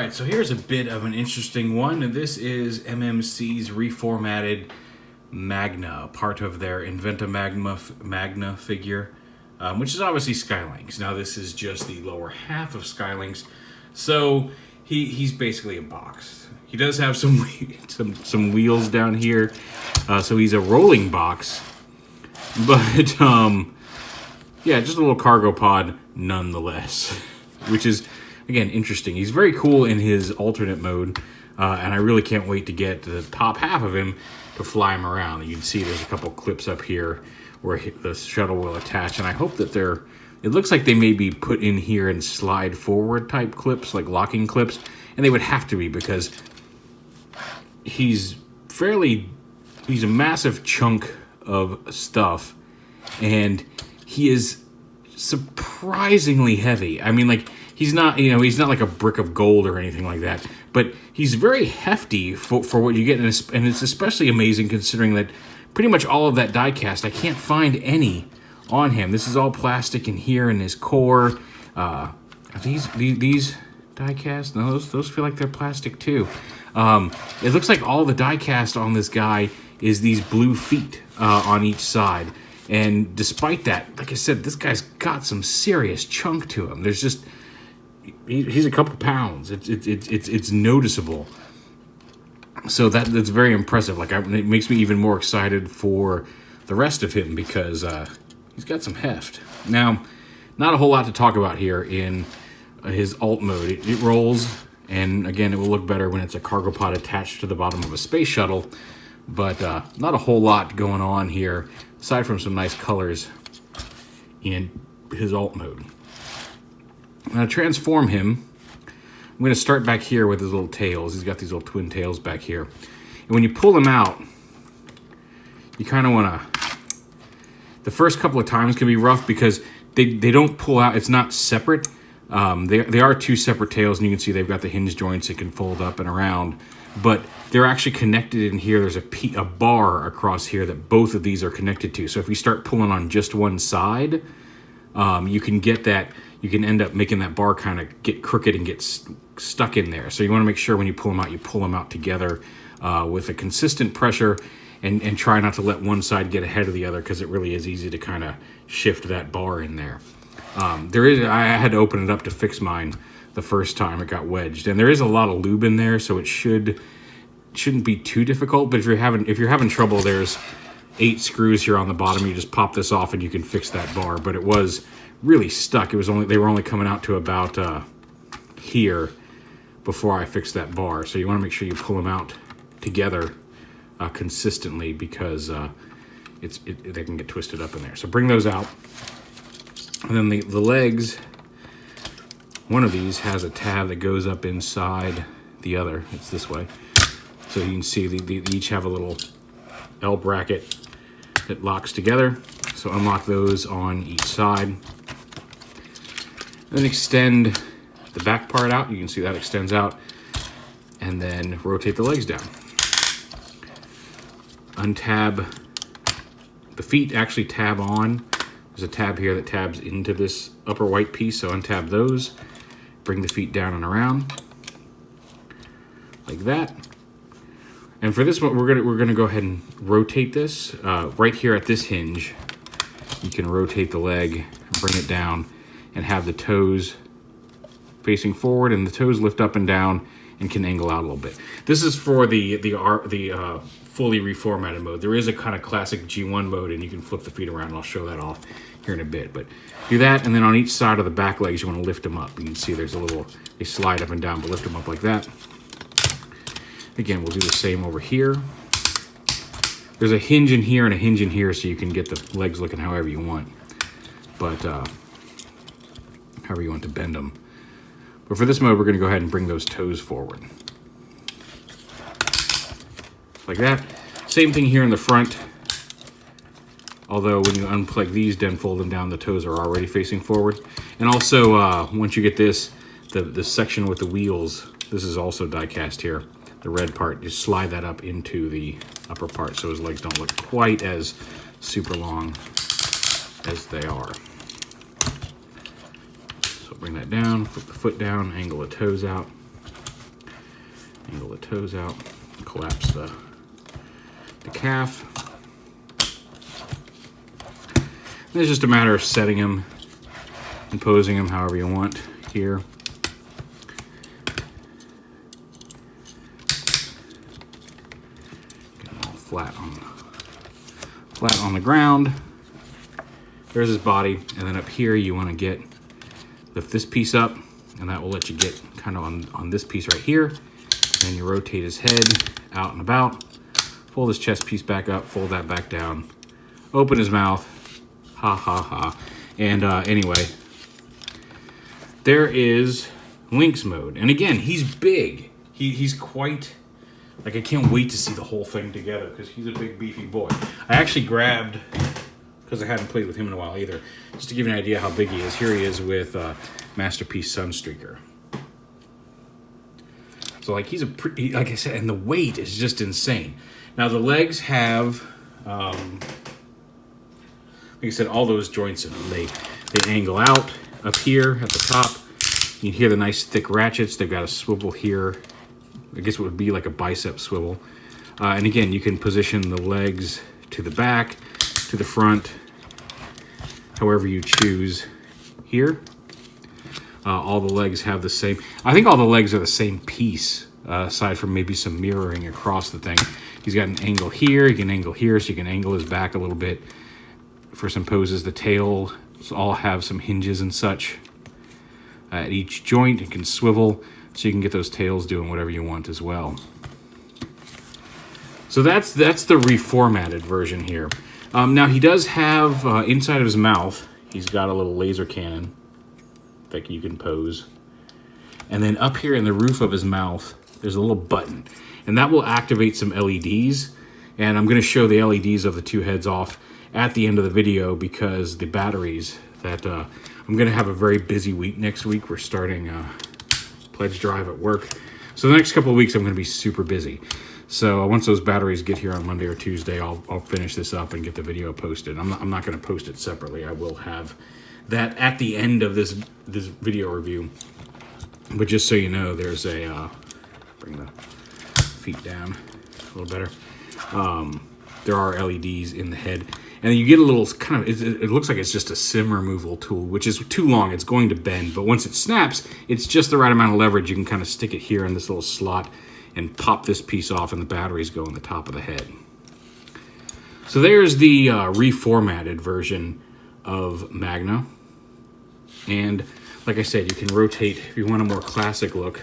Alright, so here's a bit of an interesting one. This is MMC's reformatted MAGNA, part of their Inventa MAGNA figure, which is obviously Skylynx. Now this is just the lower half of Skylynx, so he's basically a box. He does have some wheels down here, so he's a rolling box, but yeah, just a little cargo pod nonetheless, which is, again, interesting. He's very cool in his alternate mode, and I really can't wait to get to the top half of him to fly him around. You can see there's a couple clips up here where the shuttle will attach, and I hope that it looks like they may be put in here and slide forward type clips, like locking clips, and they would have to be because he's a massive chunk of stuff, and he is surprisingly heavy. I mean, like, he's not like a brick of gold or anything like that, but he's very hefty for what you get, and it's especially amazing considering that pretty much all of that die cast, I can't find any on him. This is all plastic in here in his core. Are these die cast? No, those feel like they're plastic too. It looks like all the die cast on this guy is these blue feet on each side. And despite that, like I said, this guy's got some serious chunk to him. There's just... he's a couple pounds. It's noticeable. So that's very impressive. Like, it makes me even more excited for the rest of him because he's got some heft. Now, not a whole lot to talk about here in his alt mode. It rolls, and again, it will look better when it's a cargo pod attached to the bottom of a space shuttle. But not a whole lot going on here, aside from some nice colors in his alt mode. I'm going to transform him. I'm going to start back here with his little tails. He's got these little twin tails back here. And when you pull him out, you kind of want to... the first couple of times can be rough because they don't pull out. It's not separate. They are two separate tails, and you can see they've got the hinge joints that can fold up and around. But they're actually connected in here. There's a bar across here that both of these are connected to. So if you start pulling on just one side, you can get that... you can end up making that bar kind of get crooked and get stuck in there. So you want to make sure when you pull them out together with a consistent pressure and try not to let one side get ahead of the other because it really is easy to kind of shift that bar in there. I had to open it up to fix mine the first time. It got wedged. And there is a lot of lube in there, so it shouldn't be too difficult. But if you're having trouble, there's 8 screws here on the bottom. You just pop this off and you can fix that bar. But it was really stuck. They were only coming out to about here before I fixed that bar. So you want to make sure you pull them out together consistently because they can get twisted up in there. So bring those out. And then the legs, one of these has a tab that goes up inside the other. It's this way. So you can see they each have a little L bracket that locks together. So unlock those on each side. Then extend the back part out. You can see that extends out. And then rotate the legs down. Untab. The feet actually tab on. There's a tab here that tabs into this upper white piece. So untab those. Bring the feet down and around. Like that. And for this one, we're gonna go ahead and rotate this. Right here at this hinge, you can rotate the leg, bring it down, and have the toes facing forward, and the toes lift up and down and can angle out a little bit. This is for the fully reformatted mode. There is a kind of classic G1 mode, and you can flip the feet around, and I'll show that off here in a bit. But do that, and then on each side of the back legs, you want to lift them up. You can see there's they slide up and down, but lift them up like that. Again, we'll do the same over here. There's a hinge in here and a hinge in here, so you can get the legs looking however you want. But however you want to bend them. But for this mode, we're going to go ahead and bring those toes forward. Like that. Same thing here in the front. Although when you unplug these, then fold them down, the toes are already facing forward. And also, once you get this, the section with the wheels, this is also die cast here. The red part, just slide that up into the upper part so his legs don't look quite as super long as they are. So bring that down, put the foot down, angle the toes out. Angle the toes out, collapse the calf. And it's just a matter of setting him and posing him however you want here. Get him all flat on the ground. There's his body, and then up here you want to lift this piece up, and that will let you get kind of on this piece right here. And then you rotate his head out and about, fold his chest piece back up, fold that back down, open his mouth, ha ha ha. And anyway, there is Lynx mode. And again, he's big. He's quite, like, I can't wait to see the whole thing together because he's a big beefy boy. I actually grabbed, because I hadn't played with him in a while either, just to give you an idea how big he is. Here he is with Masterpiece Sunstreaker. So, like, he's a pretty, like I said, and the weight is just insane. Now, the legs have, like I said, all those joints in them. They angle out up here at the top. You can hear the nice thick ratchets. They've got a swivel here. I guess it would be like a bicep swivel. And again, you can position the legs to the back, to the front, however you choose here. All the legs have the same, I think all the legs are the same piece, aside from maybe some mirroring across the thing. He's got an angle here, you can angle here, so you can angle his back a little bit for some poses. The tails all have some hinges and such at each joint. It can swivel, so you can get those tails doing whatever you want as well. So that's the reformatted version here. Now he does have, inside of his mouth, he's got a little laser cannon that you can pose. And then up here in the roof of his mouth, there's a little button. And that will activate some LEDs. And I'm going to show the LEDs of the two heads off at the end of the video because the batteries that I'm going to have a very busy week next week. We're starting a pledge drive at work. So the next couple of weeks I'm going to be super busy. So once those batteries get here on Monday or Tuesday, I'll finish this up and get the video posted. I'm not going to post it separately. I will have that at the end of this video review. But just so you know, there's a bring the feet down a little better. There are LEDs in the head, and you get a little kind of. It looks like it's just a sim removal tool, which is too long. It's going to bend, but once it snaps, it's just the right amount of leverage. You can kind of stick it here in this little slot and pop this piece off, and the batteries go on the top of the head. So there's the reformatted version of MAGNA. And like I said, you can rotate, if you want a more classic look,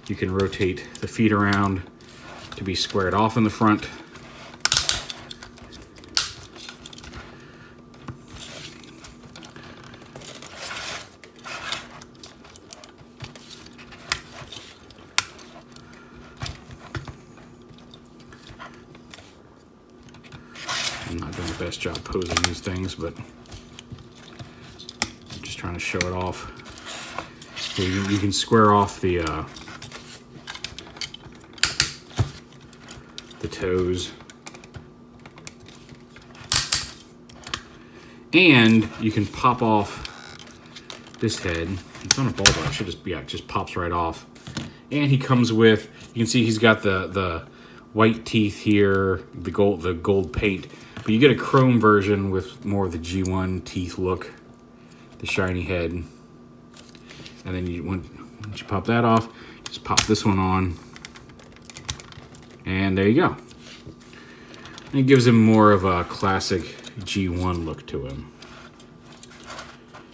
you can rotate the feet around to be squared off in the front. I'm not doing the best job posing these things, but I'm just trying to show it off. So you can square off the toes, and you can pop off this head. It's on a ball bar. It should just, yeah, it just pops right off. And he comes with, you can see he's got the white teeth here, the gold paint. But you get a chrome version with more of the G1 teeth look, the shiny head. And then once you pop that off, just pop this one on. And there you go. And it gives him more of a classic G1 look to him.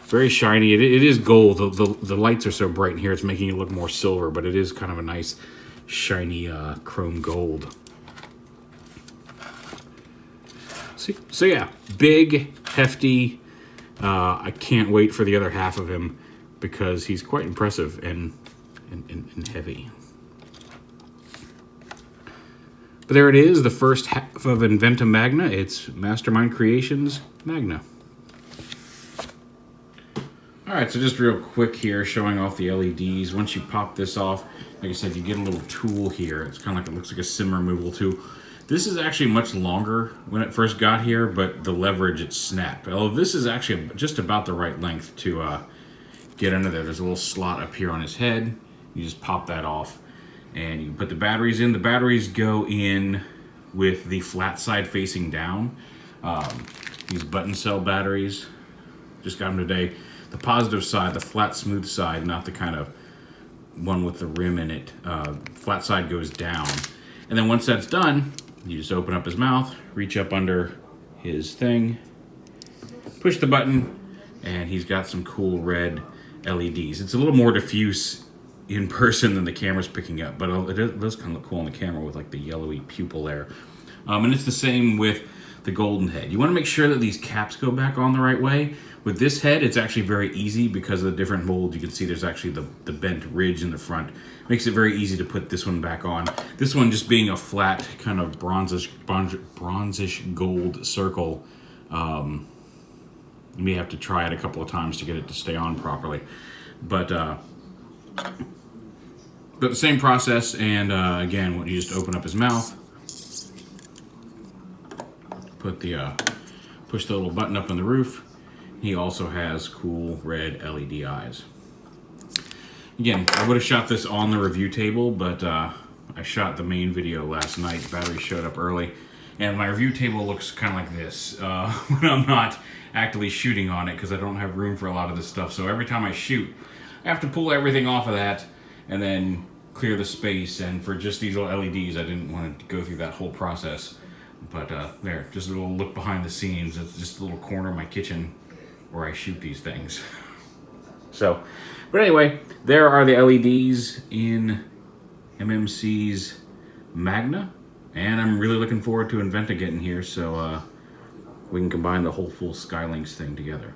Very shiny. It is gold. The lights are so bright in here, it's making it look more silver, but it is kind of a nice, shiny chrome gold. So yeah, big, hefty. I can't wait for the other half of him because he's quite impressive and heavy. But there it is, the first half of Inventa Magna. It's Mastermind Creations Magna. Alright, so just real quick here, showing off the LEDs. Once you pop this off, like I said, you get a little tool here. It's kind of like, it looks like a sim removal tool. This is actually much longer when it first got here, but the leverage, it snapped. Although this is actually just about the right length to get under there. There's a little slot up here on his head. You just pop that off. and you put the batteries in. The batteries go in with the flat side facing down. These button cell batteries, just got them today. The positive side, the flat smooth side, not the kind of one with the rim in it. Flat side goes down. And then once that's done, you just open up his mouth, reach up under his thing, push the button, and he's got some cool red LEDs. It's a little more diffuse in person than the camera's picking up, but it does kind of look cool on the camera with like the yellowy pupil there. And it's the same with the golden head. You want to make sure that these caps go back on the right way. With this head, it's actually very easy because of the different mold. You can see there's actually the bent ridge in the front. Makes it very easy to put this one back on. This one just being a flat kind of bronzish gold circle. You may have to try it a couple of times to get it to stay on properly. But the same process, and again, when you just open up his mouth, put the push the little button up on the roof. He also has cool red LED eyes. Again, I would have shot this on the review table, but I shot the main video last night. The battery showed up early, and my review table looks kind of like this when I'm not actively shooting on it because I don't have room for a lot of this stuff. So every time I shoot, I have to pull everything off of that and then clear the space. And for just these little LEDs, I didn't want to go through that whole process. But there, just a little look behind the scenes. It's just a little corner of my kitchen where I shoot these things. So, but anyway, there are the LEDs in MMC's MAGNA, and I'm really looking forward to Inventa getting here so we can combine the whole full Skylynx thing together.